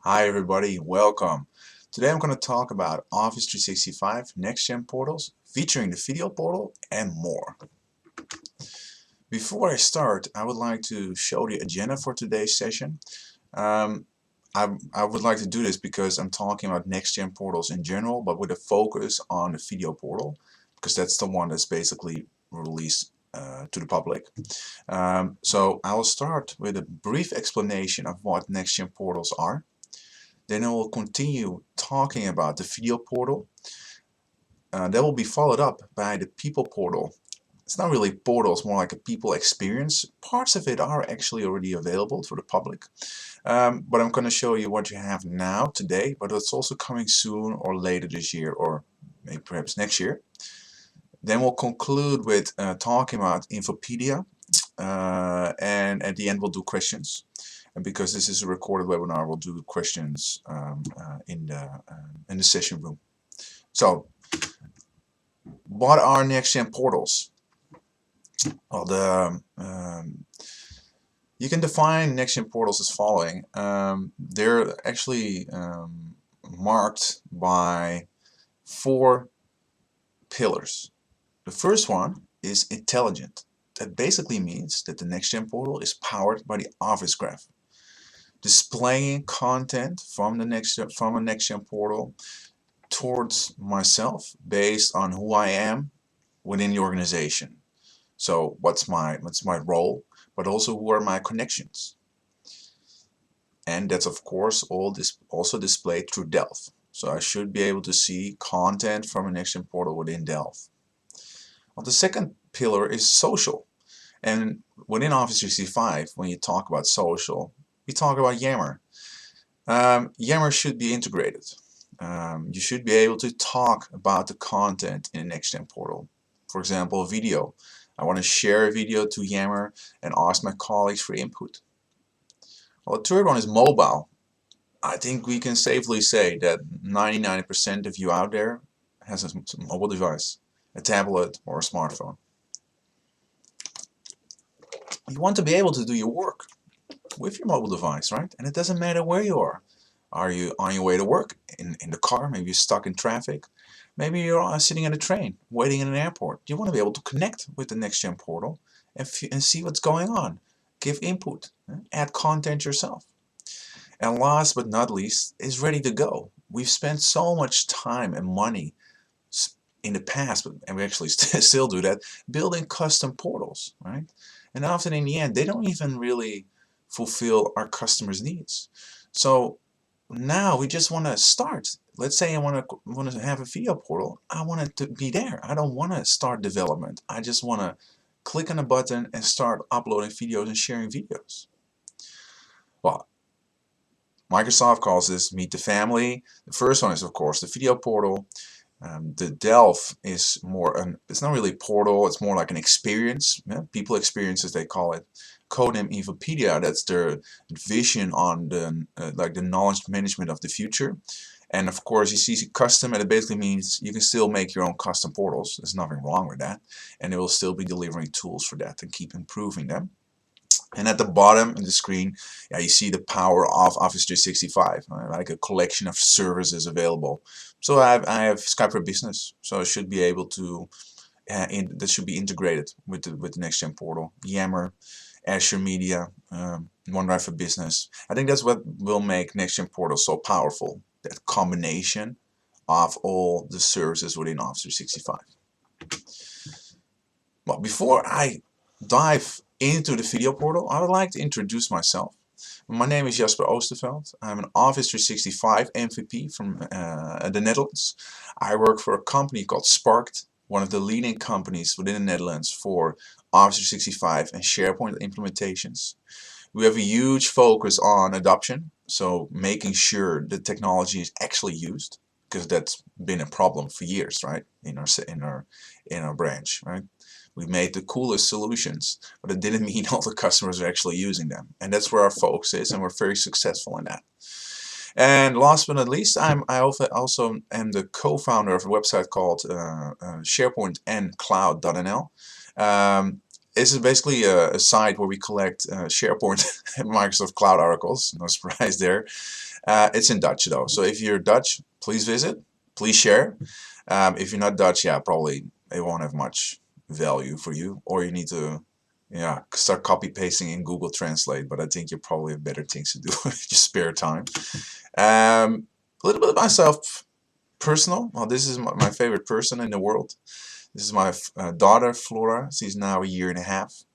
Hi everybody, welcome. Today I'm going to talk about Office 365 NextGen Portals featuring the video portal and more. Before I start, I would like to show the agenda for today's session. Um, I would like to do this because I'm talking about NextGen Portals in general, but with a focus on the video portal, because that's the one that's basically released to the public. So I will start with a brief explanation of what NextGen Portals are. Then I will continue talking about the video portal. That will be followed up by the people portal. It's not really portal, it's more like a people experience. Parts of it are actually already available for the public. But I'm going to show you what you have now today, but it's also coming soon or later this year or maybe perhaps next year. Then we'll conclude with talking about Infopedia, and at the end we'll do questions. And because this is a recorded webinar, we'll do questions in the session room. So, what are NextGen portals? Well, you can define NextGen portals as following. They're actually marked by 4 pillars. The first one is intelligent. That basically means that the NextGen portal is powered by the Office Graph, displaying content from a NextGen portal towards myself based on who I am within the organization. So what's my role, but also who are my connections. And that's of course also displayed through Delve. So I should be able to see content from a NextGen portal within Delve. Well, the second pillar is social. And within Office 365, when you talk about social, we talk about Yammer. Yammer should be integrated. You should be able to talk about the content in the NextGen portal. For example, video. I want to share a video to Yammer and ask my colleagues for input. Well, the third one is mobile. I think we can safely say that 99% of you out there has a mobile device, a tablet or a smartphone. You want to be able to do your work with your mobile device, right? And it doesn't matter where you are. Are you on your way to work, in the car, maybe you're stuck in traffic, maybe you're sitting in a train, waiting in an airport. You want to be able to connect with the NextGen portal and see what's going on, give input, add content yourself. And last but not least is ready to go. We've spent so much time and money in the past, and we actually still do that, building custom portals, right? And often in the end, they don't even really fulfill our customers' needs. So now we just want to start. Let's say I want to have a video portal. I want it to be there. I don't want to start development. I just want to click on a button and start uploading videos and sharing videos. Well, Microsoft calls this Meet the Family. The first one is, of course, the video portal. The Delve is more it's not really a portal, it's more like an experience, people experiences they call it. Codename Infopedia, that's their vision on the like the knowledge management of the future. And of course you see custom, and it basically means you can still make your own custom portals. There's nothing wrong with that, and it will still be delivering tools for that and keep improving them. And at the bottom of the screen, yeah, you see the power of Office 365, like a collection of services available. So I have Skype for Business, so I should be able to, that should be integrated with the NextGen portal, Yammer, Azure Media, OneDrive for Business. I think that's what will make NextGen portal so powerful, that combination of all the services within Office 365. Well, before I dive into the video portal, I would like to introduce myself. My name is Jasper Oosterveld. I'm an Office 365 MVP from the Netherlands. I work for a company called Sparked, one of the leading companies within the Netherlands for Office 365 and SharePoint implementations. We have a huge focus on adoption, so making sure the technology is actually used, because that's been a problem for years, right? In our branch, right? We made the coolest solutions, but it didn't mean all the customers are actually using them. And that's where our focus is, and we're very successful in that. And last but not least, I also am the co-founder of a website called SharePoint and Cloud.nl. This is basically a site where we collect SharePoint and Microsoft Cloud articles. No surprise there. It's in Dutch though, so if you're Dutch, please visit, please share. If you're not Dutch, yeah, probably it won't have much value for you, or you need to, yeah, start copy pasting in Google Translate. But I think you probably have better things to do with your spare time. A little bit of myself, personal. Well, this is my favorite person in the world. This is my daughter, Flora. She's now 1.5 years.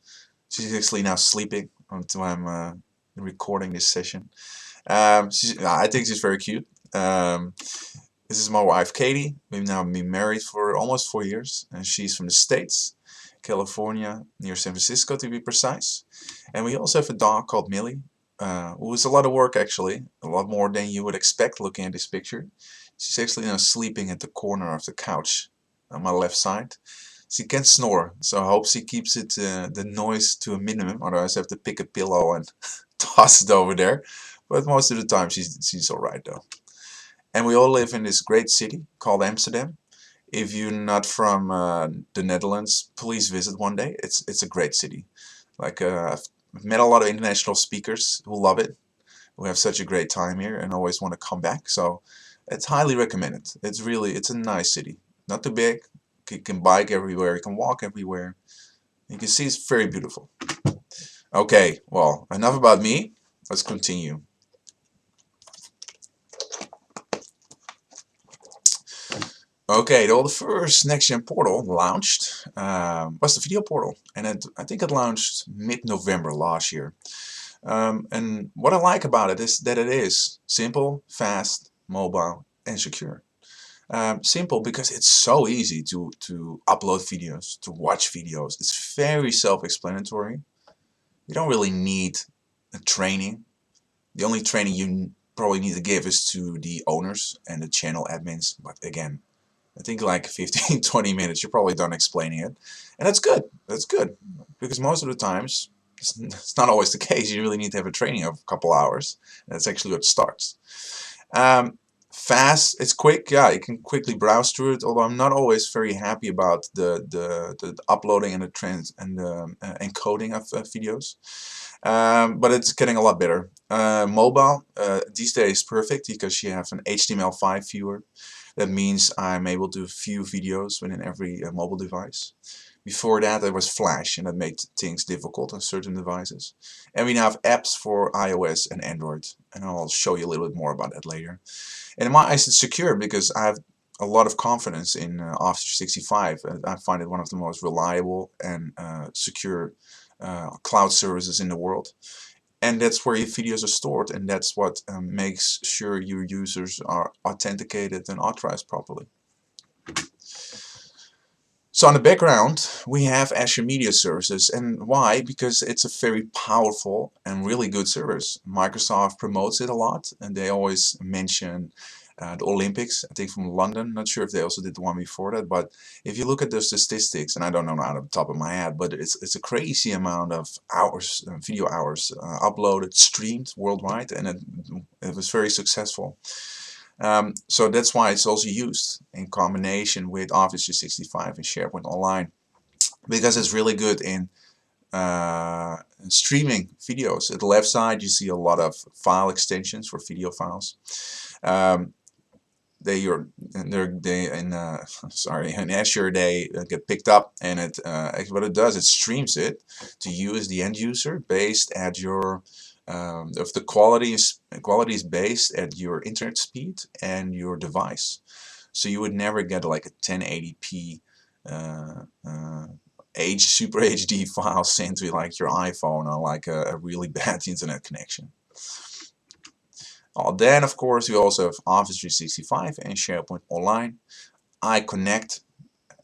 She's actually now sleeping until I'm recording this session. I think she's very cute. This is my wife, Katie. We've now been married for almost 4 years, and she's from the States, California, near San Francisco to be precise. And we also have a dog called Millie, who is a lot of work actually, a lot more than you would expect looking at this picture. She's actually now sleeping at the corner of the couch on my left side. She can snore, so I hope she keeps it the noise to a minimum, otherwise I have to pick a pillow and toss it over there. But most of the time she's alright though. And we all live in this great city called Amsterdam. If you're not from the Netherlands, please visit one day. It's a great city. Like I've met a lot of international speakers who love it, who have such a great time here and always want to come back. So it's highly recommended. It's a nice city. Not too big. You can bike everywhere. You can walk everywhere. You can see it's very beautiful. Okay, well, enough about me. Let's continue. Okay, well, the first NextGen portal launched was the video portal, and I think it launched mid-November last year. And what I like about it is that it is simple, fast, mobile, and secure. Simple because it's so easy to upload videos, to watch videos. It's very self-explanatory. You don't really need a training. The only training you probably need to give is to the owners and the channel admins. But again, I think like 15-20 minutes you're probably done explaining it, and that's good. That's good, because most of the times it's not always the case. You really need to have a training of a couple hours. That's actually what starts. Fast, it's quick. Yeah, you can quickly browse through it. Although I'm not always very happy about the uploading and the encoding of videos. But it's getting a lot better. Mobile these days perfect because you have an HTML5 viewer. That means I'm able to view videos within every mobile device. Before that it was Flash, and that made things difficult on certain devices. And we now have apps for iOS and Android, and I'll show you a little bit more about that later. And in my eyes it's secure because I have a lot of confidence in Office 365. I find it one of the most reliable and secure cloud services in the world. And that's where your videos are stored, and that's what makes sure your users are authenticated and authorized properly. So on the background we have Azure Media Services, and why? Because it's a very powerful and really good service. Microsoft promotes it a lot, and they always mention the Olympics, I think from London. Not sure if they also did the one before that, but if you look at the statistics, and I don't know out of the top of my head, but it's a crazy amount of hours, video hours uploaded, streamed worldwide, and it was very successful. So that's why it's also used in combination with Office 365 and SharePoint Online, because it's really good in streaming videos. At the left side you see a lot of file extensions for video files. In Azure they get picked up, and what it does, it streams it to you as the end user based at your if the quality is based at your internet speed and your device. So you would never get like a 1080p Super HD file sent to like your iPhone on like a really bad internet connection. Then of course we also have Office 365 and SharePoint Online. I connect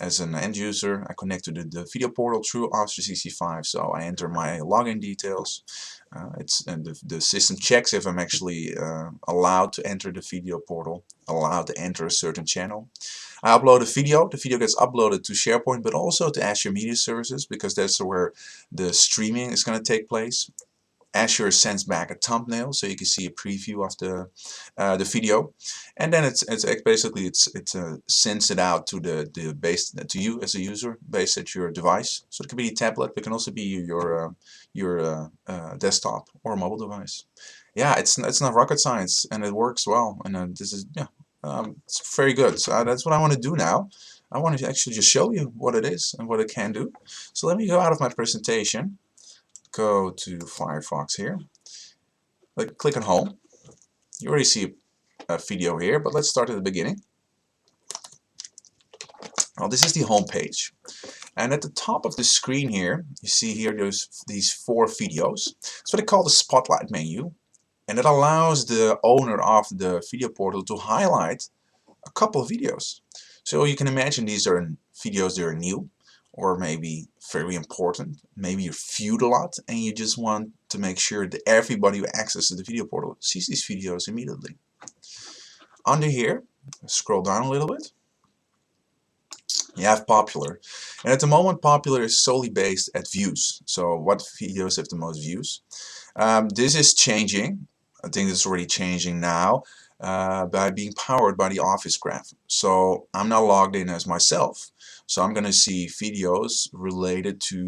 as an end user, I connect to the video portal through Office 365, so I enter my login details. The system checks if I'm actually allowed to enter the video portal, allowed to enter a certain channel. I upload a video. The video gets uploaded to SharePoint, but also to Azure Media Services, because that's where the streaming is going to take place. Azure sends back a thumbnail, so you can see a preview of the video, and then it's basically sends it out to the base to you as a user based at your device. So it can be a tablet, but it can also be your desktop or mobile device. Yeah, it's not rocket science, and it works well. And this is it's very good. So that's what I want to do now. I want to actually just show you what it is and what it can do. So let me go out of my presentation. Go to Firefox here. Click on Home. You already see a video here, but let's start at the beginning. Well, this is the home page. And at the top of the screen here, you see here there's these 4 videos. It's what they call the Spotlight menu. And it allows the owner of the video portal to highlight a couple of videos. So you can imagine these are videos that are new, or maybe very important. Maybe you're viewed a lot and you just want to make sure that everybody who accesses the video portal sees these videos immediately. Under here, scroll down a little bit. You have popular, and at the moment popular is solely based at views. So what videos have the most views? This is changing. I think it's already changing now by being powered by the Office graph. So I'm now logged in as myself. So I'm going to see videos related to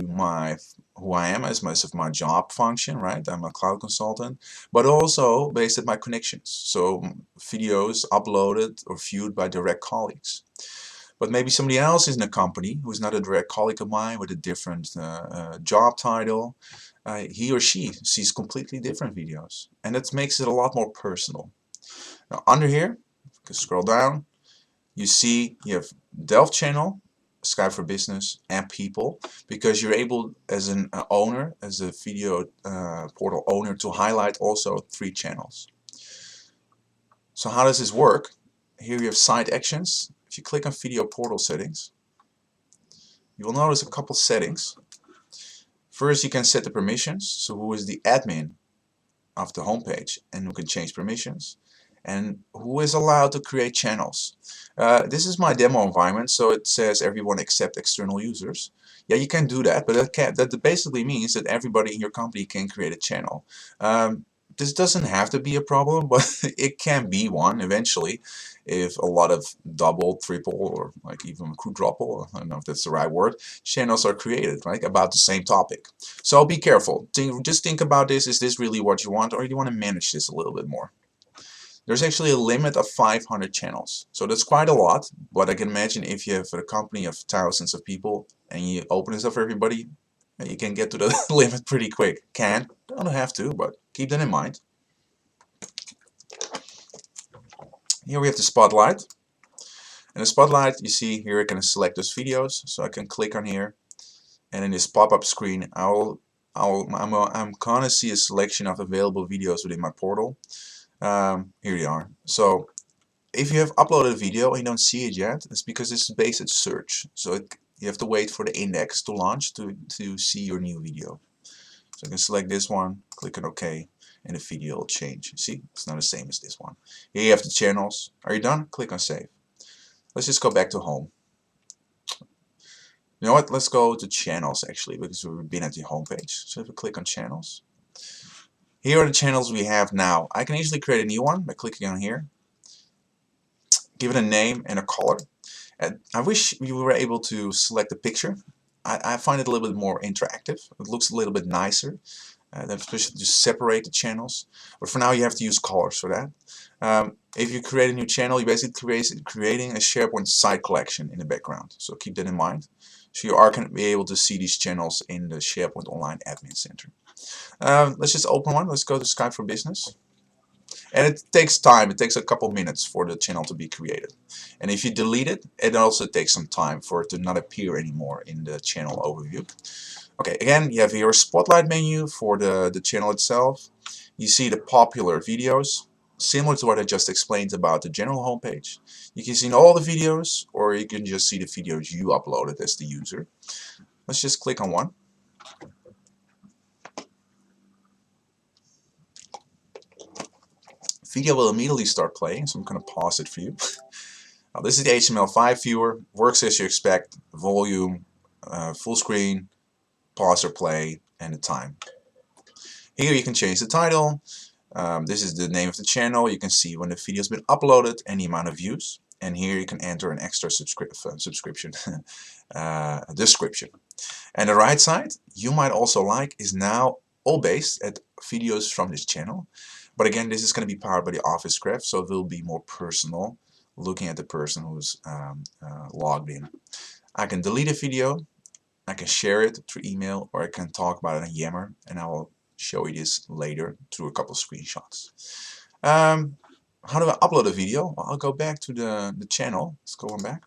who I am as my job function, right? I'm a cloud consultant, but also based on my connections. So videos uploaded or viewed by direct colleagues. But maybe somebody else is in a company who is not a direct colleague of mine with a different job title. He or she sees completely different videos, and that makes it a lot more personal. Now under here, you can scroll down, you see you have Delft channel, Skype for Business, and People, because you're able as an owner, as a video portal owner, to highlight also 3 channels. So how does this work? Here you have site actions. If you click on video portal settings, you will notice a couple settings. First, you can set the permissions, so who is the admin of the homepage and who can change permissions, and who is allowed to create channels. This is my demo environment, so it says everyone except external users. Yeah, you can do that, but that basically means that everybody in your company can create a channel. This doesn't have to be a problem, but it can be one eventually if a lot of double, triple, or like even quadruple, I don't know if that's the right word, channels are created, right, about the same topic. So be careful. Just think about this. Is this really what you want, or do you want to manage this a little bit more? There's actually a limit of 500 channels. So that's quite a lot, but I can imagine if you have a company of thousands of people and you open this up for everybody, you can get to the limit pretty quick. Don't have to, but keep that in mind. Here we have the Spotlight. In the Spotlight, you see here I can select those videos, so I can click on here, and in this pop-up screen, I'm gonna see a selection of available videos within my portal. Here they are. So if you have uploaded a video and you don't see it yet, it's because this is based on search. So you have to wait for the index to launch to see your new video. So I can select this one, click on OK, and the video will change. See, it's not the same as this one. Here you have the channels. Are you done? Click on Save. Let's just go back to home. You know what? Let's go to channels actually, because we've been at the home page. So if we click on channels, here are the channels we have now. I can easily create a new one by clicking on here, give it a name and a color. And I wish you were able to select a picture. I find it a little bit more interactive. It looks a little bit nicer. Especially to separate the channels. But for now you have to use colors for that. If you create a new channel, you're basically creating a SharePoint site collection in the background. So keep that in mind. So you are going to be able to see these channels in the SharePoint Online Admin Center. Let's just open one. Let's go to Skype for Business. And it takes time. It takes a couple minutes for the channel to be created. And if you delete it, it also takes some time for it to not appear anymore in the channel overview. Okay, again, you have here a Spotlight menu for the channel itself. You see the popular videos, similar to what I just explained about the general homepage. You can see all the videos, or you can just see the videos you uploaded as the user. Let's just click on one. Video will immediately start playing, so I'm going to pause it for you. Now, this is the HTML5 viewer. Works as you expect. Volume, full screen, pause or play, and the time. Here you can change the title. This is the name of the channel. You can see when the video has been uploaded and the amount of views. And here you can enter an extra subscription description. And the right side, you might also like, is now all based at videos from this channel. But again, this is going to be powered by the Office Graph, so it will be more personal, looking at the person who's logged in. I can delete a video, I can share it through email, or I can talk about it in Yammer, and I will show you this later through a couple of screenshots. How do I upload a video? Well, I'll go back to the channel. Let's go on back.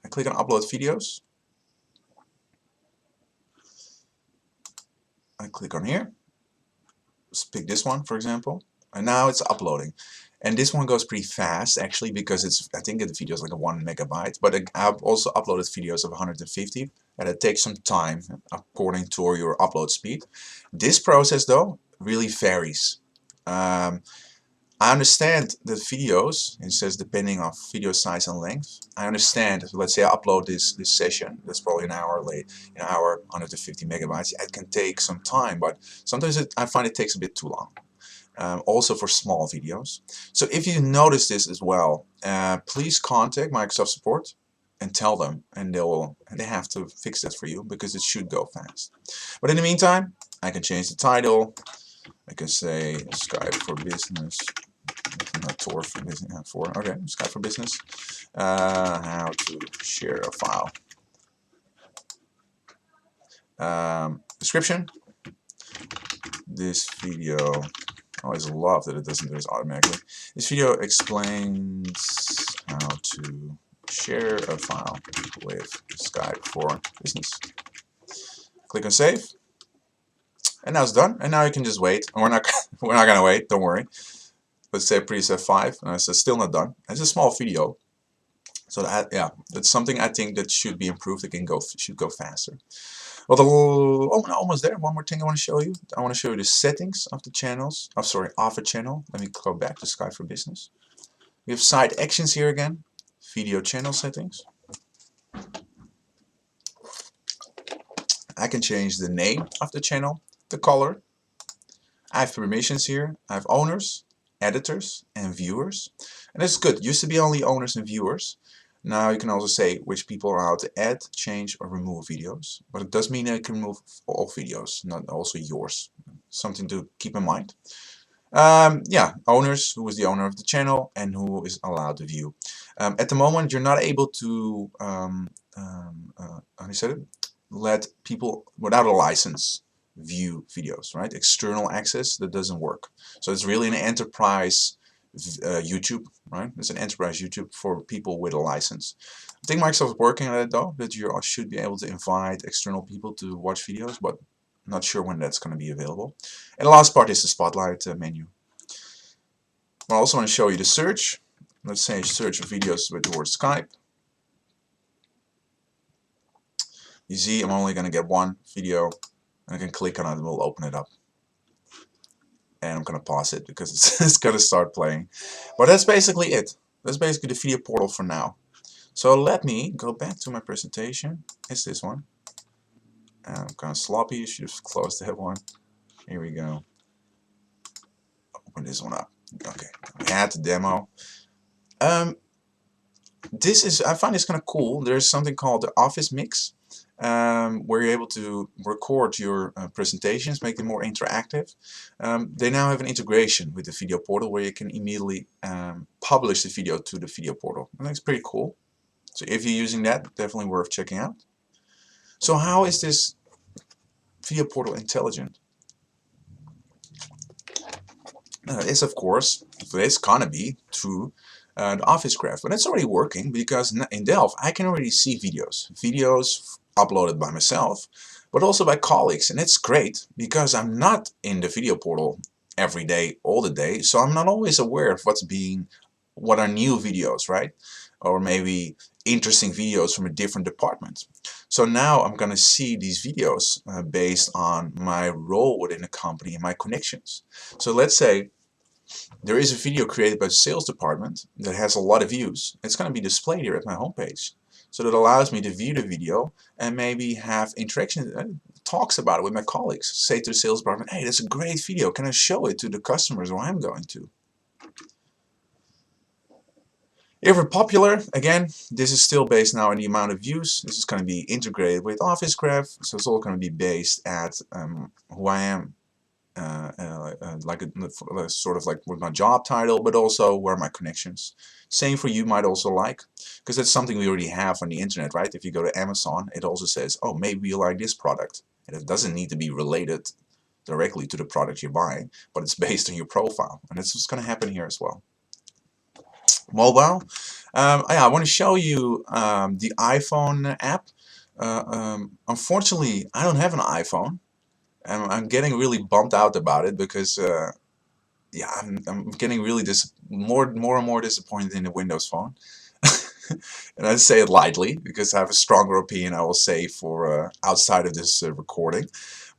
I click on upload videos. I click on here. Let's pick this one, for example. And now it's uploading. And this one goes pretty fast, actually, because it's, I think the video is like a 1 megabyte. But I've also uploaded videos of 150, and it takes some time according to your upload speed. This process, though, really varies. I understand that videos, it says depending on video size and length. I understand, let's say I upload this session, that's probably an hour late, an hour, 150 megabytes. It can take some time, but sometimes I find it takes a bit too long. Also for small videos. So if you notice this as well, please contact Microsoft support and tell them, and they have to fix that for you, because it should go fast. But in the meantime, I can change the title. I can say Skype for Business. Not Tor for Business. Okay, Skype for Business. How to share a file. Description. This video. I always love that it doesn't do this automatically. This video explains how to share a file with Skype for Business. Click on save. And now it's done. And now you can just wait. And we're not gonna wait, don't worry. Let's say preset 5, and it's still not done. It's a small video. So that, yeah, that's something I think that should be improved. It should go faster. Well, almost there. One more thing I want to show you. I want to show you the settings of the channels. Oh, sorry, of a channel. Let me go back to Skype for Business. We have side actions here again. Video channel settings. I can change the name of the channel, the color. I have permissions here. I have owners, editors, and viewers. And that's good. It used to be only owners and viewers. Now you can also say which people are allowed to add, change, or remove videos. But it does mean that you can remove all videos, not also yours. Something to keep in mind. Yeah, owners, who is the owner of the channel and who is allowed to view. At the moment, you're not able to how do you say it? Let people without a license view videos, right? External access, that doesn't work. So it's really an enterprise YouTube, right? It's an enterprise YouTube for people with a license. I think Microsoft is working on it, though, that you should be able to invite external people to watch videos, but I'm not sure when that's going to be available. And the last part is the spotlight menu. I also want to show you the search. Let's say search for videos with the word Skype. You see, I'm only going to get one video, and I can click on it and we'll open it up. And I'm going to pause it because it's going to start playing. But that's basically it. That's basically the video portal for now. So let me go back to my presentation. It's this one. I'm kind of sloppy. You should have closed that one. Here we go. Open this one up. Okay. Add the demo. I find this kind of cool. There's something called the Office Mix. Where you're able to record your presentations, make them more interactive. They now have an integration with the video portal where you can immediately publish the video to the video portal. I think it's pretty cool. So if you're using that, definitely worth checking out. So how is this video portal intelligent? It's of course, it's gonna be through the Office Graph, but it's already working because in Delft I can already see videos uploaded by myself, but also by colleagues, and it's great because I'm not in the video portal every day, all the day, so I'm not always aware of what are new videos, right? Or maybe interesting videos from a different department. So now I'm gonna see these videos based on my role within the company and my connections. So let's say there is a video created by the sales department that has a lot of views. It's going to be displayed here at my homepage. So that allows me to view the video and maybe have interaction, talks about it with my colleagues. Say to the sales department, hey, that's a great video. Can I show it to the customers who I'm going to? If we're popular, again, this is still based now on the amount of views. This is going to be integrated with Office Graph, so it's all going to be based at who I am, like sort of like with my job title, but also where my connections. Same for you might also like, because that's something we already have on the internet, right? If you go to Amazon, it also says, oh, maybe you like this product. And it doesn't need to be related directly to the product you're buying, but it's based on your profile. And that's what's going to happen here as well. Mobile. Yeah, I want to show you the iPhone app. Unfortunately, I don't have an iPhone. I'm getting really bummed out about it because yeah, I'm getting really more and more disappointed in the Windows Phone. And I say it lightly because I have a stronger opinion, I will say, for outside of this recording.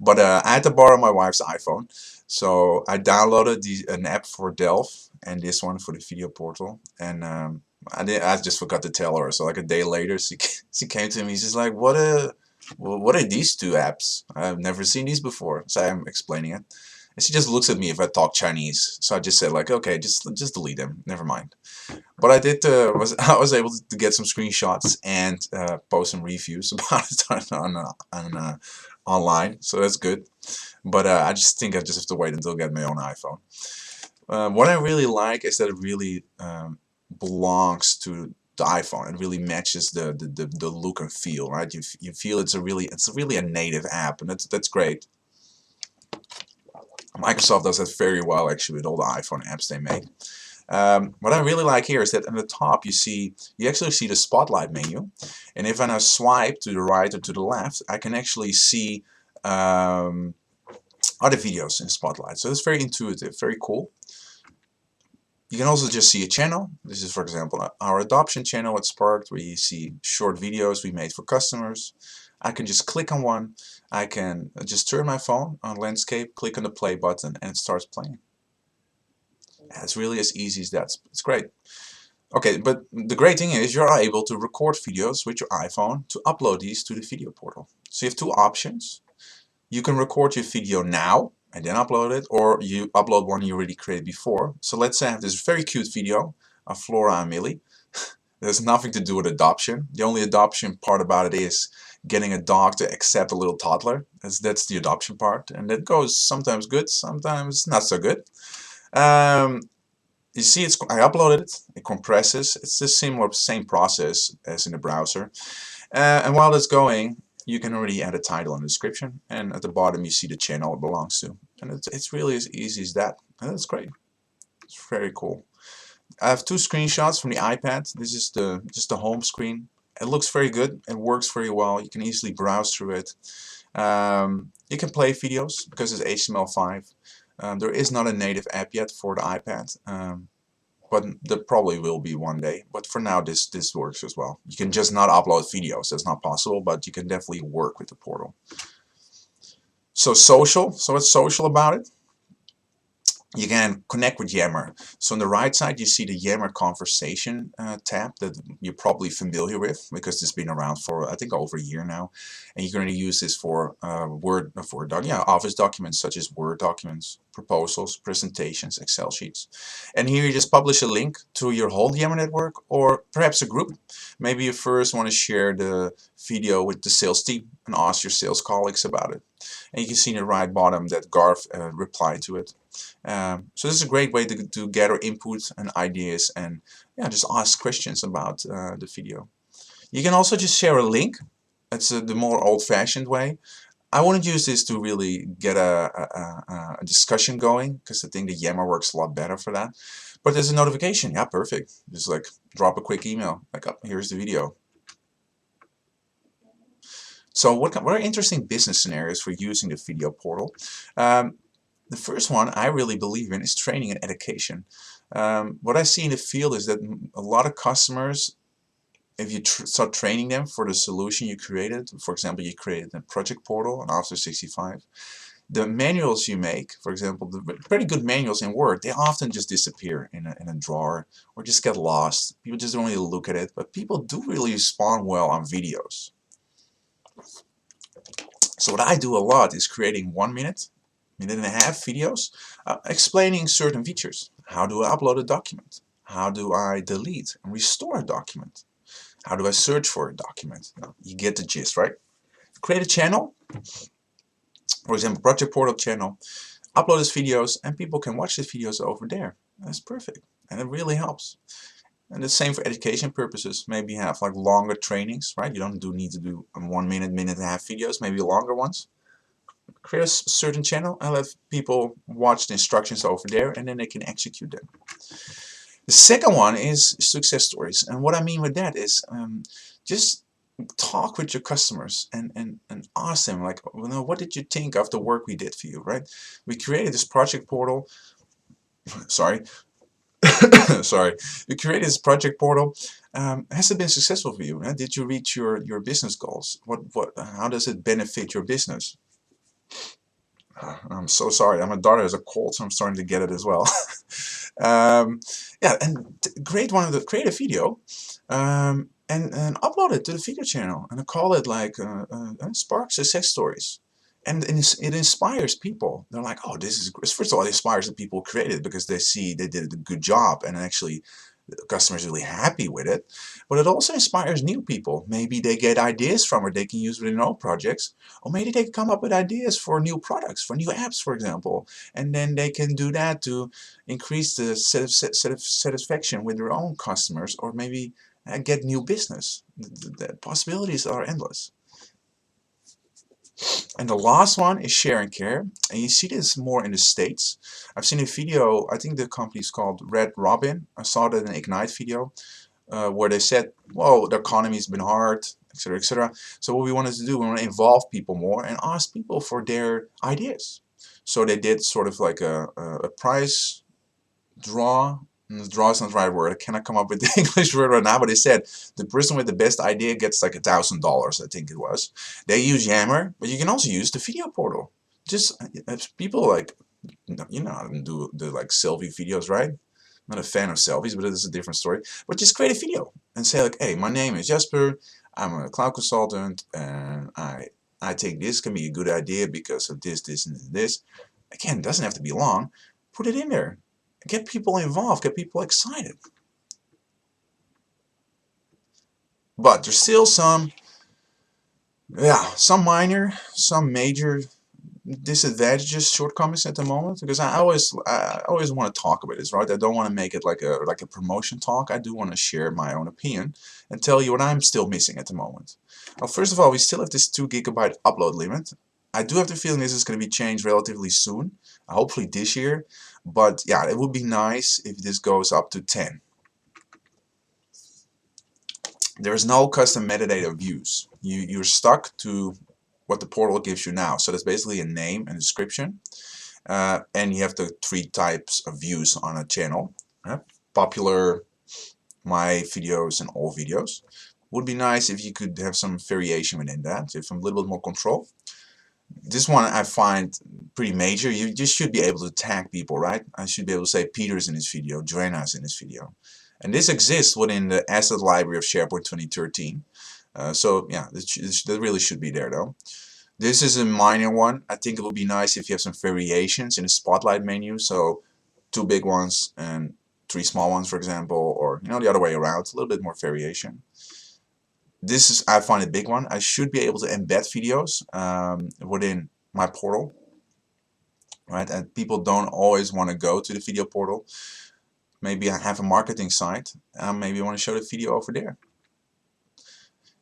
But I had to borrow my wife's iPhone, so I downloaded an app for Delph and this one for the video portal. And I just forgot to tell her. So like a day later, she came to me. She's like, "What are these two apps? I've never seen these before." So I'm explaining it. And she just looks at me if I talk Chinese. So I just said like, okay, just delete them. Never mind. But I did I was able to get some screenshots and post some reviews about it on online. So that's good. But I just think I just have to wait until I get my own iPhone. What I really like is that it really belongs to the iPhone. It really matches the look and feel, right? You feel it's really a native app, and that's great. Microsoft does that very well actually with all the iPhone apps they make. What I really like here is that on the top you actually see the spotlight menu, and if I now swipe to the right or to the left, I can actually see other videos in Spotlight. So it's very intuitive, very cool. You can also just see a channel. This is, for example, our adoption channel at Spark, where you see short videos we made for customers. I can just click on one. I can just turn my phone on landscape, click on the play button, and it starts playing. It's really as easy as that. It's great. Okay, but the great thing is you're able to record videos with your iPhone to upload these to the video portal. So you have two options. You can record your video now and then upload it, or you upload one you already created before. So let's say I have this very cute video of Flora and Millie. There's nothing to do with adoption. The only adoption part about it is getting a dog to accept a little toddler. That's the adoption part, and that goes sometimes good, sometimes not so good. You see, I uploaded it. It compresses. It's the same process as in the browser. And while it's going, you can already add a title and description, and at the bottom you see the channel it belongs to, and it's really as easy as that, and that's great. It's very cool. I have two screenshots from the iPad. This is just the home screen. It looks very good. It works very well. You can easily browse through it. You can play videos because it's HTML5. There is not a native app yet for the iPad. But there probably will be one day. But for now, this works as well. You can just not upload videos. That's not possible, but you can definitely work with the portal. So social. So what's social about it? You can connect with Yammer. So on the right side, you see the Yammer conversation tab that you're probably familiar with because it's been around for, I think, over a year now. And you're going to use this for Office documents such as Word documents, proposals, presentations, Excel sheets. And here you just publish a link to your whole Yammer network, or perhaps a group. Maybe you first want to share the video with the sales team and ask your sales colleagues about it. And you can see in the right bottom that Garth replied to it. So this is a great way to gather input and ideas, and just ask questions about the video. You can also just share a link. That's the more old-fashioned way. I wouldn't use this to really get a discussion going, because I think the Yammer works a lot better for that. But there's a notification. Yeah, perfect. Just like drop a quick email, like, oh, here's the video. So what are interesting business scenarios for using the video portal? The first one I really believe in is training and education. What I see in the field is that a lot of customers, if you start training them for the solution you created, for example, you created a project portal on Office 365, the manuals you make, for example, the pretty good manuals in Word, they often just disappear in a drawer or just get lost. People just don't really look at it, but people do really respond well on videos. So what I do a lot is creating 1 minute, minute and a half videos explaining certain features. How do I upload a document? How do I delete and restore a document? How do I search for a document? You get the gist, right? Create a channel, for example, project portal channel, upload these videos, and people can watch the videos over there. That's perfect, and it really helps. And the same for education purposes. Maybe have like longer trainings, right? You don't need to do 1 minute, minute and a half videos, maybe longer ones. Create a certain channel and let people watch the instructions over there, and then they can execute them. The second one is success stories, and what I mean with that is just talk with your customers and ask them, like, what did you think of the work we did for you, right? We created this project portal. Sorry, sorry. We created this project portal. Has it been successful for you? Did you reach your business goals? How does it benefit your business? I'm so sorry. My daughter has a cold, so I'm starting to get it as well. Yeah, and create a video, and upload it to the video channel, and I call it like Spark Success Stories. And it inspires people. They're like, oh, this is, first of all, it inspires the people who created it because they see they did a good job, and actually the customer's really happy with it. But it also inspires new people. Maybe they get ideas from it they can use within their own projects, or maybe they come up with ideas for new products, for new apps, for example, and then they can do that to increase the satisfaction with their own customers, or maybe get new business. The possibilities are endless. And the last one is share and care, and you see this more in the States. I've seen a video, I think the company is called Red Robin. I saw that in an Ignite video where they said, well, the economy's been hard, etc., etc. So what we wanted to do, we want to involve people more and ask people for their ideas. So they did sort of like a prize draw. Draw is not the right word. I cannot come up with the English word right now, but they said the person with the best idea gets like $1,000, I think it was. They use Yammer, but you can also use the video portal. Just people like, you know how to do the like selfie videos, right? I'm not a fan of selfies, but it is a different story. But just create a video and say like, hey, my name is Jasper, I'm a cloud consultant, and I think this can be a good idea because of this, this, and this. Again, it doesn't have to be long. Put it in there. Get people involved, get people excited. But there's still some minor, some major disadvantages, shortcomings at the moment, because I always want to talk about this, right? I don't want to make it like a promotion talk. I do want to share my own opinion and tell you what I'm still missing at the moment. Well, first of all, we still have this 2 GB upload limit. I do have the feeling this is going to be changed relatively soon, hopefully this year. But yeah, it would be nice if this goes up to 10. There's no custom metadata views. You're stuck to what the portal gives you now. So that's basically a name and description. And you have the 3 types of views on a channel. Popular, my videos, and all videos. Would be nice if you could have some variation within that, if a little bit more control. This one I find pretty major. You just should be able to tag people, right? I should be able to say Peter's in this video, Joanna's in this video. And this exists within the asset library of SharePoint 2013. So yeah, that really should be there though. This is a minor one. I think it would be nice if you have some variations in the spotlight menu. So 2 big ones and 3 small ones, for example, or the other way around. A little bit more variation. This is, I find, a big one. I should be able to embed videos within my portal, right? And people don't always want to go to the video portal. Maybe I have a marketing site. Maybe I want to show the video over there.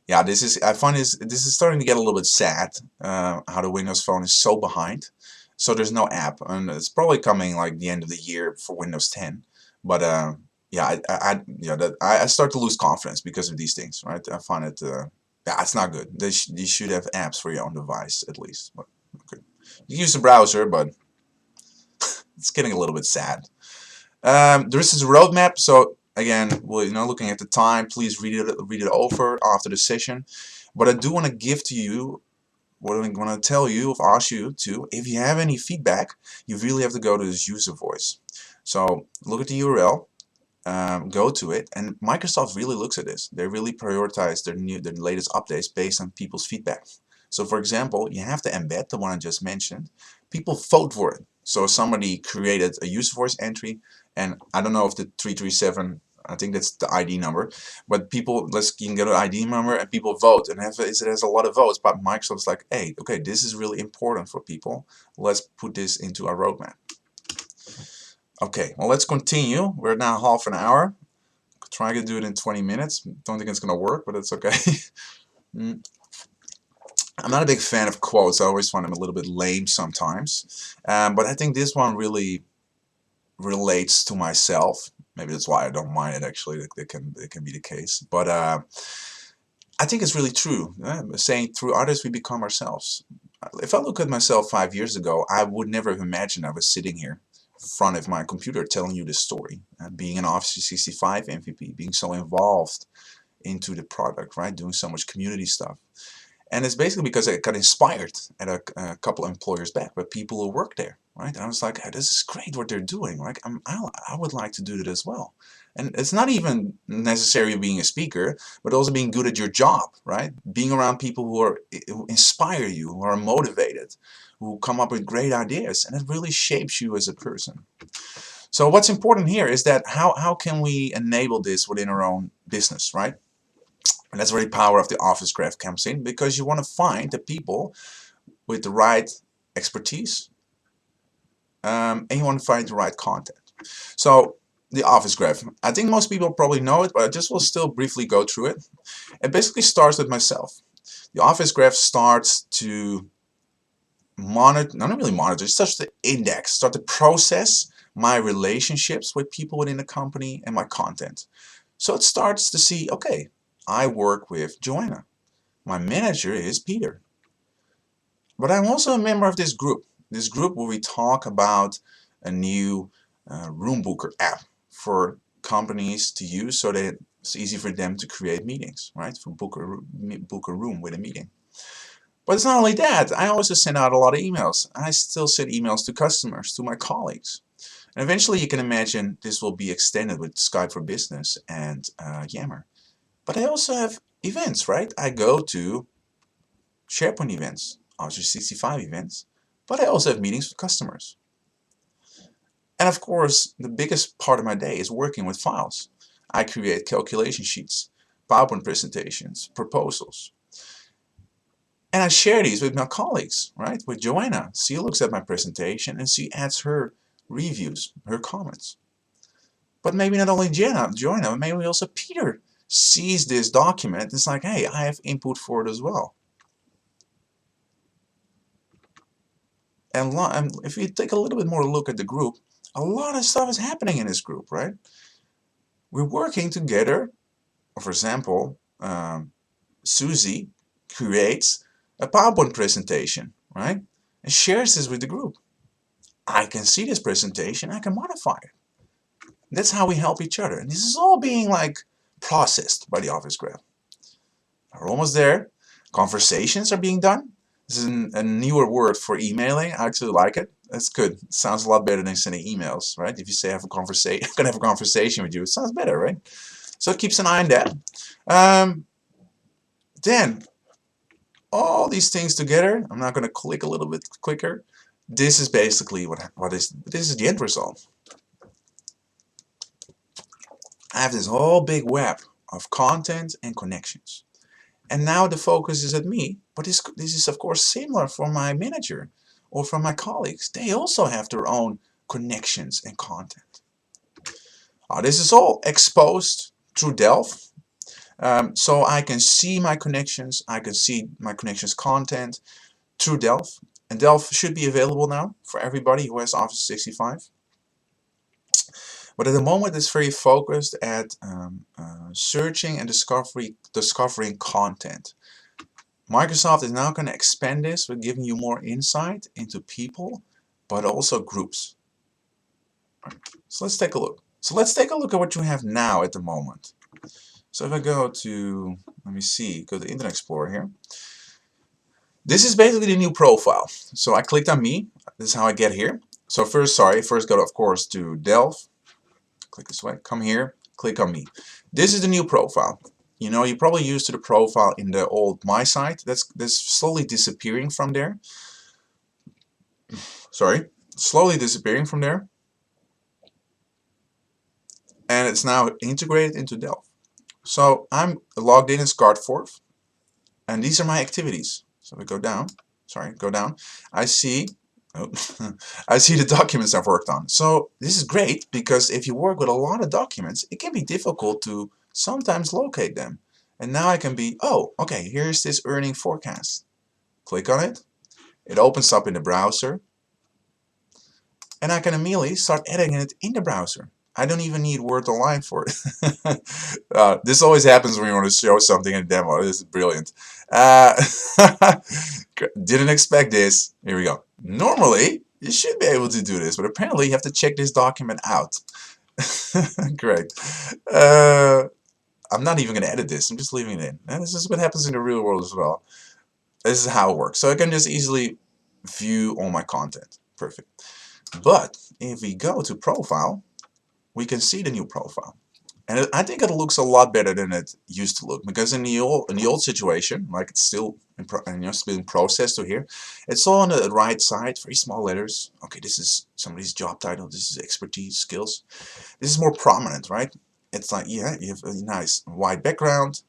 Yeah, I find this is starting to get a little bit sad. How the Windows Phone is so behind. So there's no app, and it's probably coming like the end of the year for Windows 10. But yeah, I start to lose confidence because of these things, right? I find it, yeah, it's not good. You should have apps for your own device at least. But, okay. You can use the browser, but it's getting a little bit sad. There is this roadmap, so again, well, looking at the time, please read it over after the session. But I do want to give to you, what I'm going to tell you, ask you to, if you have any feedback, you really have to go to this user voice. So look at the URL, go to it, and Microsoft really looks at this. They really prioritize their latest updates based on people's feedback. So for example, you have to embed the one I just mentioned. People vote for it. So somebody created a user voice entry, and I don't know if the 337, I think that's the ID number, but people, you can get an ID number and people vote, and it has a lot of votes, but Microsoft's like, hey, okay, this is really important for people. Let's put this into our roadmap. Okay, well, let's continue. We're now half an hour. Trying to do it in 20 minutes. Don't think it's going to work, but it's okay. I'm not a big fan of quotes. I always find them a little bit lame sometimes. But I think this one really relates to myself. Maybe that's why I don't mind it, actually. It can be the case. But I think it's really true. Saying through others we become ourselves. If I look at myself 5 years ago, I would never have imagined I was sitting here in front of my computer telling you this story. Being an Office 365 MVP, being so involved into the product, right? Doing so much community stuff. And it's basically because I got inspired at a couple of employers back by people who work there, right? And I was like, hey, this is great what they're doing. Like, I would like to do it as well. And it's not even necessarily being a speaker, but also being good at your job, right? Being around people who inspire you, who are motivated, who come up with great ideas, and it really shapes you as a person. So what's important here is that how can we enable this within our own business, right? And that's where the power of the Office Graph comes in, because you want to find the people with the right expertise, and you want to find the right content. So the Office Graph, I think most people probably know it, but I just will still briefly go through it. It basically starts with myself. The Office Graph starts to monitor, not really monitor, it starts to index, start to process my relationships with people within the company and my content. So it starts to see, okay, I work with Joanna. My manager is Peter. But I'm also a member of this group where we talk about a new room booker app for companies to use so that it's easy for them to create meetings, right? For book a room with a meeting. But it's not only that. I also send out a lot of emails. I still send emails to customers, to my colleagues. And eventually you can imagine this will be extended with Skype for Business and Yammer. But I also have events, right? I go to SharePoint events, Office 365 events, but I also have meetings with customers. And of course, the biggest part of my day is working with files. I create calculation sheets, PowerPoint presentations, proposals. And I share these with my colleagues, right? With Joanna. She looks at my presentation and she adds her reviews, her comments. But maybe not only Joanna, maybe also Peter sees this document and it's like, hey, I have input for it as well. And if you take a little bit more look at the group, a lot of stuff is happening in this group, right? We're working together. For example, Susie creates a PowerPoint presentation, right? And shares this with the group. I can see this presentation, I can modify it. That's how we help each other. And this is all being like processed by the Office Graph. We're almost there. Conversations are being done. This is a newer word for emailing. I actually like it. That's good. It sounds a lot better than sending emails, right? If you say I'm gonna have a conversation with you, it sounds better, right? So it keeps an eye on that. Then all these things together, I'm not gonna click a little bit quicker. This is basically this is the end result. I have this whole big web of content and connections. And now the focus is at me, but this is of course similar for my manager or for my colleagues. They also have their own connections and content. This is all exposed through Delph. So I can see my connections, I can see my connections content through Delph. And Delph should be available now for everybody who has Office 365. But at the moment it's very focused at searching and discovering content. Microsoft is now going to expand this with giving you more insight into people, but also groups. Right. So let's take a look. So let's take a look at what you have now at the moment. So if I go to, let me see, go to Internet Explorer here. This is basically the new profile. So I clicked on me. This is how I get here. So first go of course to Delph. Click this way, come here, click on me. This is the new profile. You know, you're probably used to the profile in the old My Site. That's slowly disappearing from there. Sorry, slowly disappearing from there. And it's now integrated into Delphi. So I'm logged in as Guardforth, and these are my activities. So we go down. Sorry, go down. I see. Oh, I see the documents I've worked on. So this is great because if you work with a lot of documents, it can be difficult to sometimes locate them. And now I can be, oh, okay, here's this earning forecast. Click on it. It opens up in the browser. And I can immediately start editing it in the browser. I don't even need Word Online for it. This always happens when you want to show something in a demo. This is brilliant. Didn't expect this. Here we go. Normally, you should be able to do this, but apparently you have to check this document out. Great. I'm not even going to edit this. I'm just leaving it in. And this is what happens in the real world as well. This is how it works. So I can just easily view all my content. Perfect. But if we go to profile, we can see the new profile. And I think it looks a lot better than it used to look, because in the old situation, like it's still being processed to here, it's all on the right side, very small letters. Okay, this is somebody's job title, this is expertise, skills. This is more prominent, right? It's like, yeah, you have a nice white background,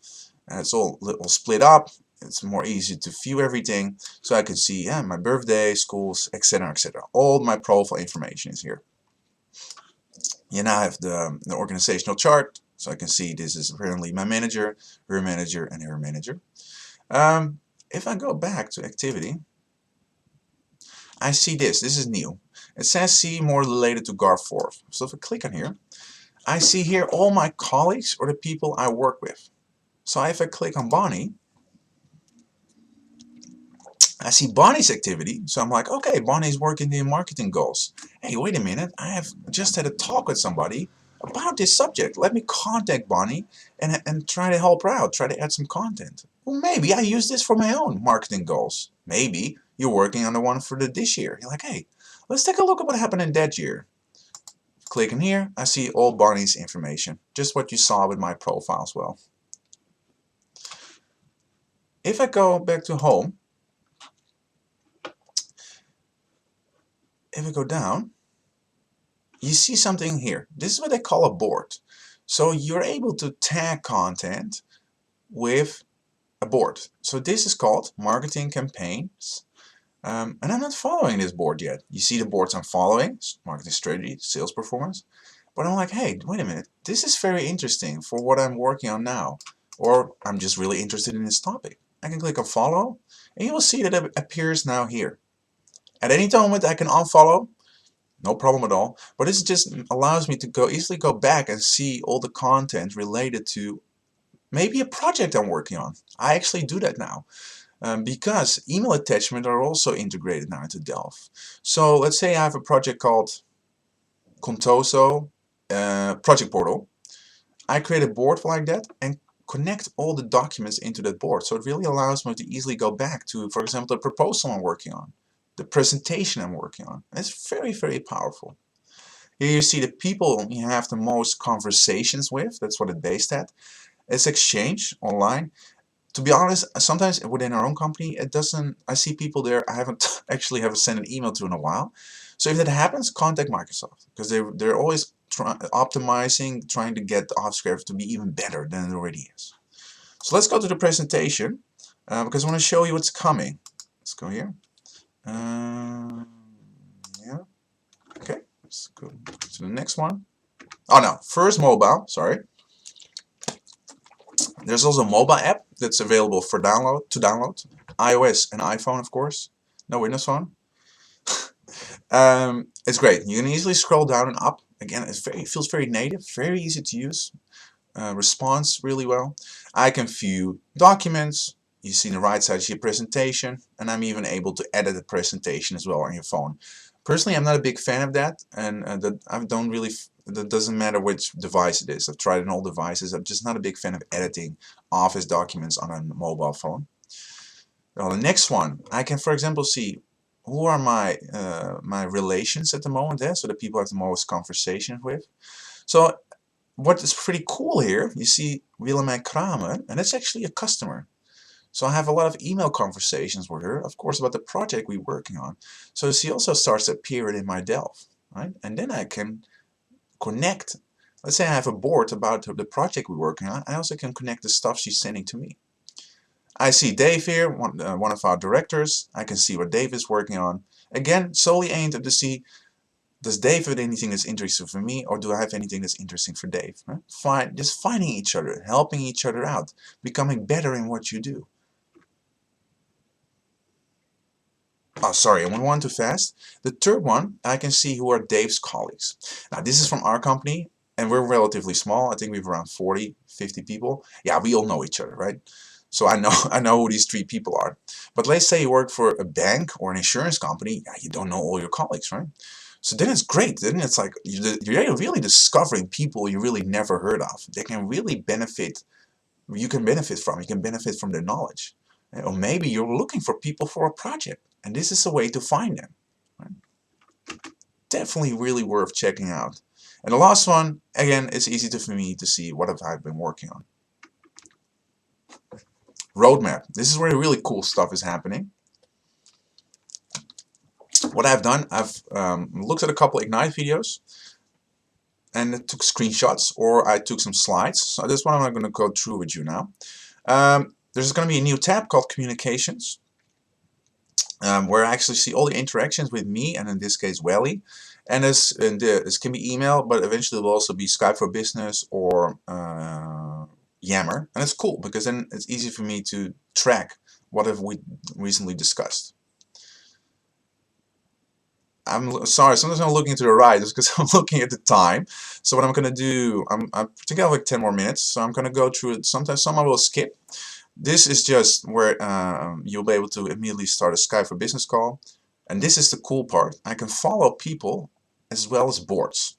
and it's all split up. It's more easy to view everything, so I can see, yeah, my birthday, schools, etc., etc. All my profile information is here. You now have the organizational chart, so I can see this is apparently my manager, her manager, and her manager. If I go back to activity, I see this. This is new. It says see more related to Guardforth. So if I click on here, I see here all my colleagues or the people I work with. So if I click on Bonnie, I see Bonnie's activity, so I'm like, okay, Bonnie's working in marketing goals. Hey, wait a minute, I have just had a talk with somebody about this subject. Let me contact Bonnie and try to help her out, try to add some content. Well, maybe I use this for my own marketing goals. Maybe you're working on the one for this year. You're like, hey, let's take a look at what happened in that year. Click in here, I see all Bonnie's information, just what you saw with my profile as well. If I go back to home, if I go down, you see something here. This is what they call a board. So you're able to tag content with a board. So this is called marketing campaigns. And I'm not following this board yet. You see the boards I'm following, marketing strategy, sales performance. But I'm like, hey, wait a minute. This is very interesting for what I'm working on now. Or I'm just really interested in this topic. I can click on follow, and you will see that it appears now here. At any moment I can unfollow, no problem at all, but this just allows me to easily go back and see all the content related to maybe a project I'm working on. I actually do that now because email attachments are also integrated now into Delphi. So let's say I have a project called Contoso Project Portal. I create a board like that and connect all the documents into that board. So it really allows me to easily go back to, for example, the proposal I'm working on, the presentation I'm working on. It's very, very powerful. Here you see the people you have the most conversations with. That's what it's based at. It's Exchange online. To be honest, sometimes within our own company, it doesn't. I see people there I haven't actually sent an email to in a while. So if that happens, contact Microsoft, because they're always optimizing, trying to get the OffScript to be even better than it already is. So let's go to the presentation because I want to show you what's coming. Let's go here. Yeah. Okay. Let's go to the next one. Oh no, first mobile. Sorry. There's also a mobile app that's available for download, iOS and iPhone, of course. No Windows Phone. It's great. You can easily scroll down and up. Again, it feels very native, very easy to use. Responds really well. I can view documents. You see on the right side, you see a presentation, and I'm even able to edit the presentation as well on your phone. Personally, I'm not a big fan of that, and that doesn't matter which device it is. I've tried it on all devices. I'm just not a big fan of editing Office documents on a mobile phone. Now, the next one, I can, for example, see who are my my relations at the moment, so the people I have the most conversations with. So what is pretty cool here, you see Willemijn Kramer, and it's actually a customer. So I have a lot of email conversations with her, of course, about the project we're working on. So she also starts to appear in my Delph, right? And then I can connect. Let's say I have a board about the project we're working on. I also can connect the stuff she's sending to me. I see Dave here, one of our directors. I can see what Dave is working on. Again, solely aimed at to see, does Dave have anything that's interesting for me, or do I have anything that's interesting for Dave? Right? Just finding each other, helping each other out, becoming better in what you do. Oh, sorry, I went one too fast. The third one, I can see who are Dave's colleagues. Now, this is from our company, and we're relatively small. I think we have around 40, 50 people. Yeah, we all know each other, right? So I know I know who these 3 people are. But let's say you work for a bank or an insurance company, yeah, you don't know all your colleagues, right? So then it's great. Then it's like you're really discovering people you really never heard of. They can really benefit. You can benefit from. You can benefit from their knowledge. Or maybe you're looking for people for a project, and this is a way to find them. Right? Definitely really worth checking out. And the last one, again, it's easy for me to see what have I been working on. Roadmap. This is where really cool stuff is happening. What I've done, I've looked at a couple Ignite videos and took screenshots, or I took some slides. So this one I'm going to go through with you now. There's going to be a new tab called Communications, where I actually see all the interactions with me, and in this case Welly. And this can be email, but eventually it will also be Skype for Business or Yammer. And it's cool because then it's easy for me to track what have we recently discussed. I'm sorry, sometimes I'm looking to the right just because I'm looking at the time. So what I'm going to do, I think I have like 10 more minutes, so I'm going to go through it. Sometimes some I will skip. This is just where you'll be able to immediately start a Skype for Business call. And this is the cool part. I can follow people as well as boards.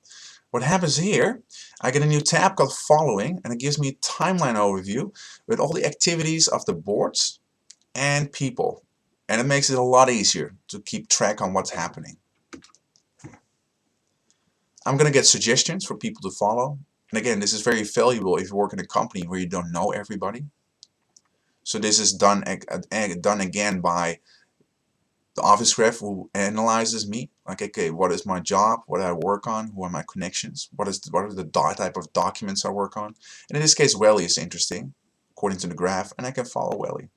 What happens here, I get a new tab called Following, and it gives me a timeline overview with all the activities of the boards and people. And it makes it a lot easier to keep track on what's happening. I'm going to get suggestions for people to follow. And again, this is very valuable if you work in a company where you don't know everybody. So this is done again by the Office Graph, who analyzes me. Like, okay, what is my job? What do I work on? Who are my connections? What are the type of documents I work on? And in this case, Welly is interesting, according to the graph, and I can follow Welly.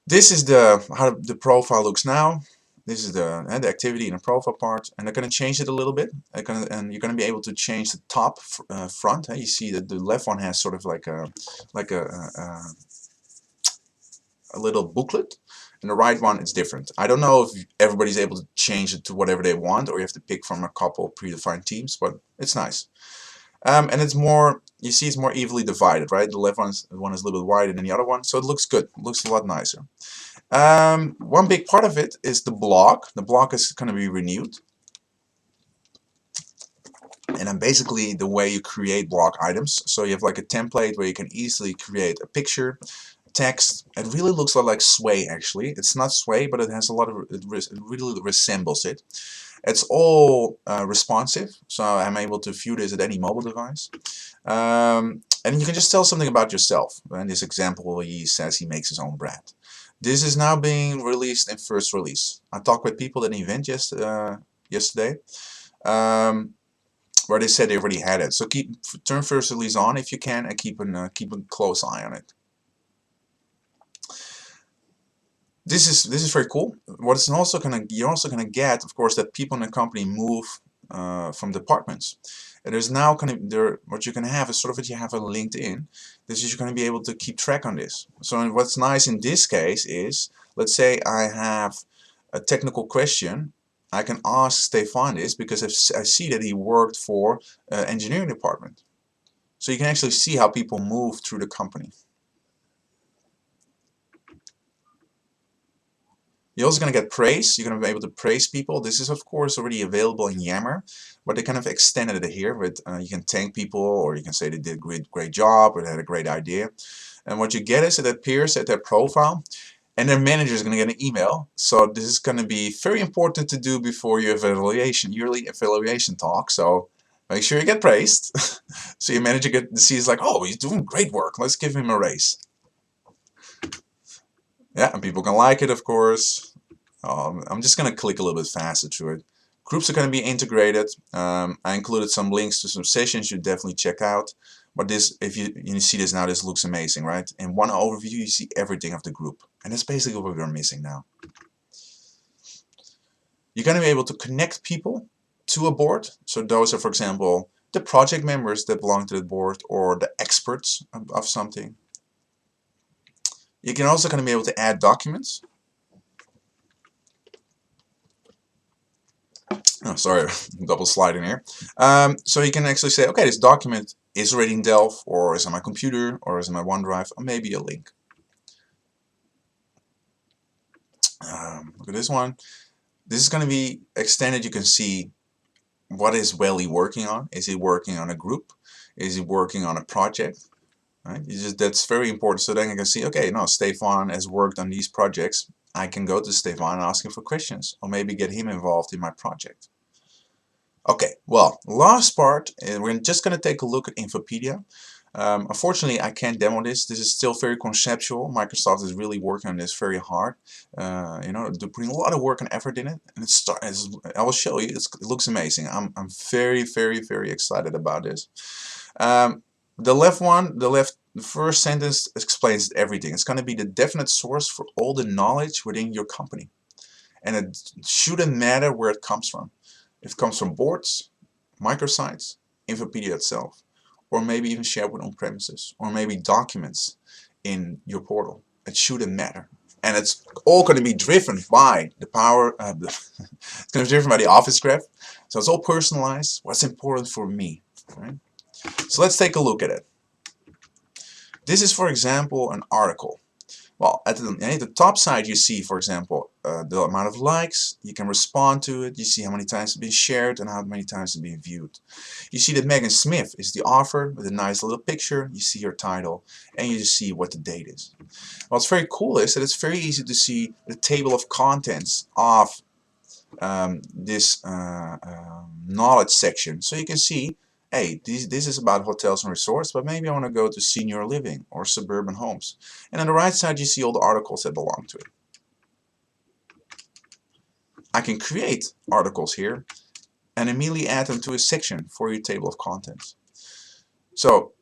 This is how the profile looks now. This is the activity in the profile part, and I'm going to change it a little bit. And you're going to be able to change the top front. You see that the left one has sort of like a little booklet, and the right one is different. I don't know if everybody's able to change it to whatever they want, or you have to pick from a couple predefined teams, but it's nice. And it's more, you see, it's more evenly divided, right? The left one is a little bit wider than the other one, so it looks good. It looks a lot nicer. One big part of it is the block. The block is going to be renewed. And then basically the way you create block items. So you have like a template where you can easily create a picture, text. It really looks a lot like Sway actually. It's not Sway, but it has a lot of, it really resembles it. It's all responsive, so I'm able to view this at any mobile device. And you can just tell something about yourself. In this example, he says he makes his own bread. This is now being released in first release. I talked with people at an event yesterday, where they said they already had it. So turn first release on if you can, and keep a close eye on it. This is very cool. You're also gonna get, of course, that people in the company move from departments. And there's now what you can have is sort of what you have on LinkedIn. This is you're going to be able to keep track on this. So what's nice in this case is, let's say I have a technical question. I can ask Stefan this because I see that he worked for engineering department. So you can actually see how people move through the company. You're also going to get praise. You're going to be able to praise people. This is of course already available in Yammer, but they kind of extended it here with you can thank people, or you can say they did a great job, or they had a great idea. And what you get is it appears at their profile, and their manager is going to get an email. So this is going to be very important to do before your yearly evaluation talk. So Make sure you get praised. So your manager sees like, oh, he's doing great work. Let's give him a raise. Yeah, and people can like it, of course. I'm just going to click a little bit faster through it. Groups are going to be integrated. I included some links to some sessions you definitely check out. But this, if you see this now, this looks amazing, right? In one overview, you see everything of the group. And that's basically what we're missing now. You're going to be able to connect people to a board. So those are, for example, the project members that belong to the board or the experts of something. You can also going to be able to add documents. Oh, sorry, double sliding here. So you can actually say, okay, this document is already in Delph, or is on my computer, or is in my OneDrive, or maybe a link. Look at this one. This is going to be extended. You can see what is Welly working on. Is he working on a group? Is he working on a project? Right? That's very important. So then I can see, okay, no, Stefan has worked on these projects. I can go to Stefan and ask him for questions, or maybe get him involved in my project. Okay, well, last part, we're just going to take a look at Infopedia. Unfortunately, I can't demo this. This is still very conceptual. Microsoft is really working on this very hard. You know, they're putting a lot of work and effort in it. And I will show you. It looks amazing. I'm very, very, very excited about this. The first sentence explains everything. It's going to be the definite source for all the knowledge within your company. And it shouldn't matter where it comes from. If it comes from boards, microsites, Infopedia itself, or maybe even shared on premises, or maybe documents in your portal. It shouldn't matter. And it's all going to be driven by the power of it's going to be driven by the Office graph. So it's all personalized. What's important for me, right? So let's take a look at it. This is, for example, an article. Well, at the top side you see, for example, the amount of likes. You can respond to it. You see how many times it's been shared and how many times it's been viewed. You see that Megan Smith is the author with a nice little picture. You see her title and you just see what the date is. What's very cool is that it's very easy to see the table of contents of this knowledge section. So you can see, hey, this is about hotels and resorts, but maybe I want to go to senior living or suburban homes. And on the right side you see all the articles that belong to it. I can create articles here and immediately add them to a section for your table of contents. So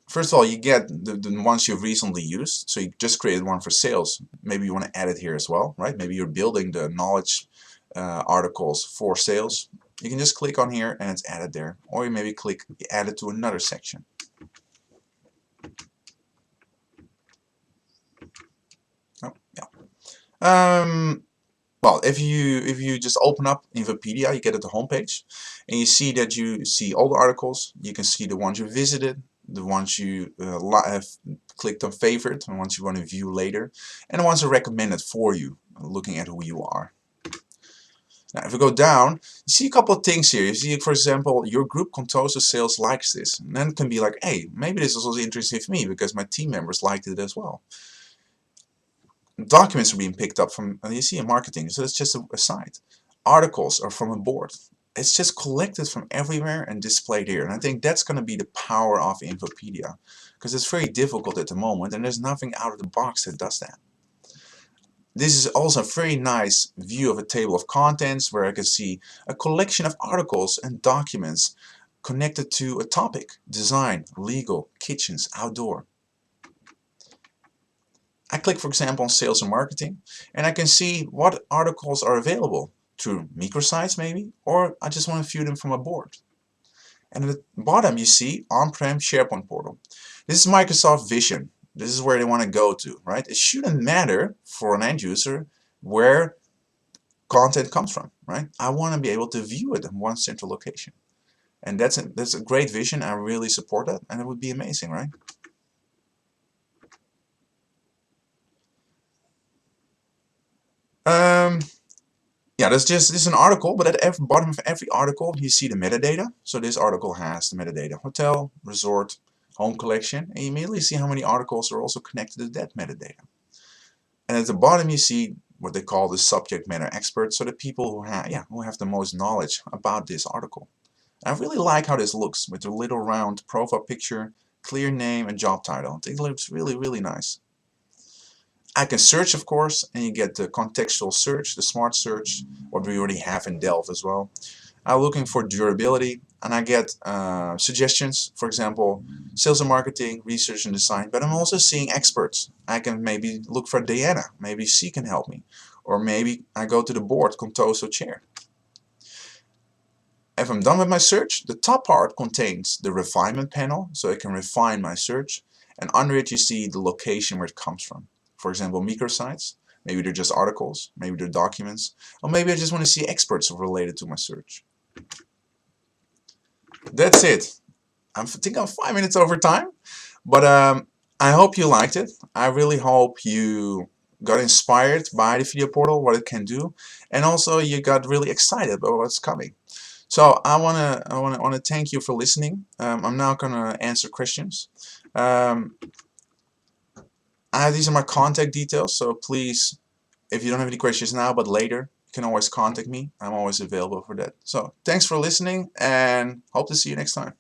first of all, you get the ones you've recently used. So you just created one for sales. Maybe you want to add it here as well, right? Maybe you're building the knowledge articles for sales. You can just click on here and it's added there. Or you maybe click add it to another section. Oh, yeah. Well, if you just open up Infopedia, you get at the homepage, and you see that you see all the articles. You can see the ones you visited, the ones you have clicked on favorite, and ones you want to view later, and the ones are recommended for you, looking at who you are. Now, if we go down, you see a couple of things here. You see, for example, your group composed of sales likes this, and then it can be like, hey, maybe this is also interesting for me because my team members liked it as well. Documents are being picked up from, you see, in marketing, so it's just a site. Articles are from a board. It's just collected from everywhere and displayed here. And I think that's going to be the power of Infopedia, because it's very difficult at the moment and there's nothing out of the box that does that. This is also a very nice view of a table of contents where I can see a collection of articles and documents connected to a topic: design, legal, kitchens, outdoor. I click, for example, on sales and marketing, and I can see what articles are available through microsites maybe, or I just want to view them from a board. And at the bottom you see on-prem SharePoint portal. This is Microsoft Vision. This is where they want to go to, right? It shouldn't matter for an end user where content comes from, right? I want to be able to view it in one central location. And that's a great vision. I really support that, and it would be amazing, right? Yeah, this is an article, but at the bottom of every article you see the metadata. So this article has the metadata: hotel, resort, home collection, and you immediately see how many articles are also connected to that metadata. And at the bottom you see what they call the subject matter experts, so the people who have the most knowledge about this article. I really like how this looks with the little round profile picture, clear name and job title. I think it looks really, really nice. I can search, of course, and you get the contextual search, the smart search, what we already have in Delve as well. I'm looking for durability, and I get suggestions, for example, sales and marketing, research and design, but I'm also seeing experts. I can maybe look for Diana, maybe she can help me, or maybe I go to the board, Contoso chair. If I'm done with my search, the top part contains the refinement panel, so I can refine my search, and under it you see the location where it comes from. For example, microsites, maybe they're just articles, maybe they're documents, or maybe I just want to see experts related to my search. That's it. I think I'm 5 minutes over time, but I hope you liked it. I really hope you got inspired by the video portal, what it can do, and also you got really excited about what's coming. So I wanna thank you for listening. I'm now gonna answer questions. These are my contact details, so please, if you don't have any questions now, but later, you can always contact me. I'm always available for that. So thanks for listening, and hope to see you next time.